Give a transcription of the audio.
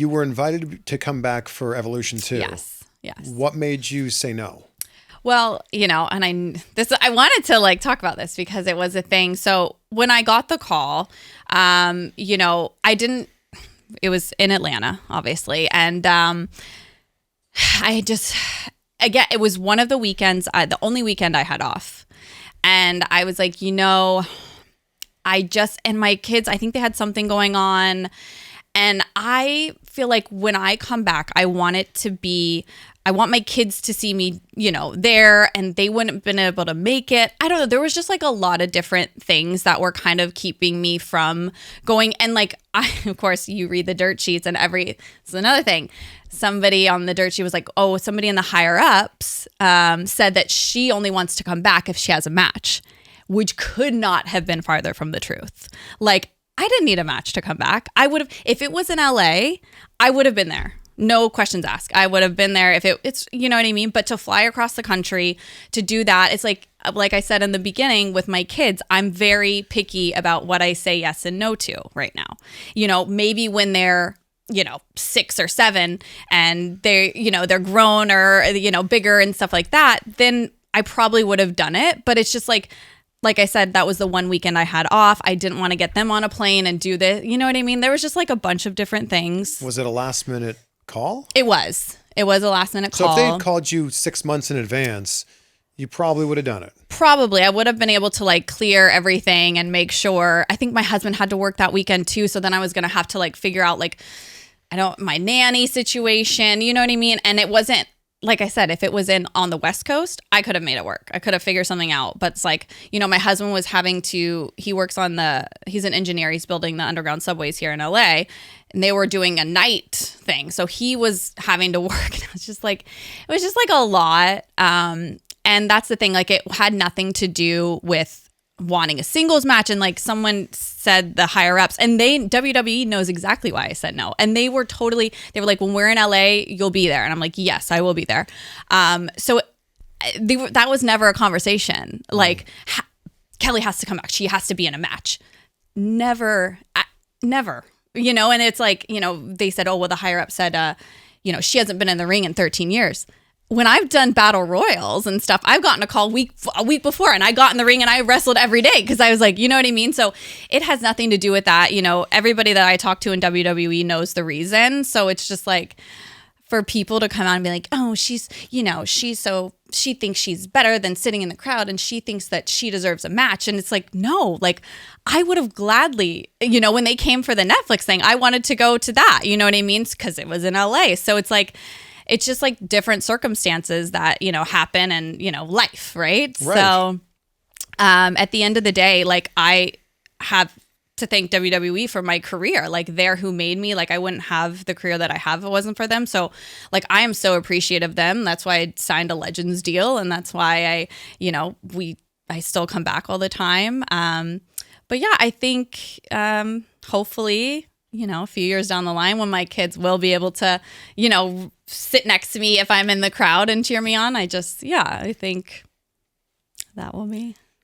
you were invited to come back for Evolution 2. Yes. What made you say no? Well, and I wanted to like talk about this because it was a thing. So when I got the call, it was in Atlanta, obviously. And it was one of the weekends, the only weekend I had off. And I was like, and my kids, I think they had something going on. And I feel like when I come back, I want my kids to see me, there, and they wouldn't have been able to make it. I don't know. There was just like a lot of different things that were kind of keeping me from going. And like, of course, you read the dirt sheets and it's another thing. Somebody on the dirt sheet was like, oh, somebody in the higher ups said that she only wants to come back if she has a match, which could not have been farther from the truth. Like, I didn't need a match to come back. I would have, if it was in LA, I would have been there. No questions asked. I would have been there if it's, you know what I mean? But to fly across the country to do that, it's like I said in the beginning with my kids, I'm very picky about what I say yes and no to right now. Maybe when they're, 6 or 7 and they're grown or, bigger and stuff like that, then I probably would have done it. But it's just like I said, that was the one weekend I had off. I didn't want to get them on a plane and do this. You know what I mean? There was just like a bunch of different things. Was it a last minute call? It was a last minute call. So if they had called you 6 months in advance, you probably would have done it. Probably. I would have been able to like clear everything and make sure. I think my husband had to work that weekend too. So then I was going to have to like figure out like, my nanny situation, you know what I mean? And it wasn't, like I said, if it was on the West Coast, I could have made it work. I could have figured something out. But it's like, my husband was he works he's an engineer. He's building the underground subways here in LA, and they were doing a night thing. So he was having to work. And it was just like a lot. And that's the thing, like it had nothing to do with wanting a singles match. And like someone said, the higher ups, and WWE knows exactly why I said no. And they were like, when we're in LA, you'll be there. And I'm like, yes, I will be there. So that was never a conversation. Like Kelly has to come back. She has to be in a match. Never, and it's like, they said, oh, well, the higher up said, she hasn't been in the ring in 13 years. When I've done battle royals and stuff, I've gotten a call a week before, and I got in the ring and I wrestled every day because I was like, you know what I mean? So it has nothing to do with that. Everybody that I talk to in WWE knows the reason. So it's just like for people to come out and be like, oh, she thinks she's better than sitting in the crowd and she thinks that she deserves a match. And it's like, no, like I would have gladly, when they came for the Netflix thing, I wanted to go to that, you know what I mean? Because it was in LA. So it's like, it's just like different circumstances that, happen and, life, right? So at the end of the day, like I have to thank WWE for my career. Like they're who made me. Like I wouldn't have the career that I have if it wasn't for them. So like I am so appreciative of them. That's why I signed a Legends deal. And that's why I still come back all the time. But yeah, I think hopefully, a few years down the line when my kids will be able to, sit next to me if I'm in the crowd and cheer me on. I think that will be.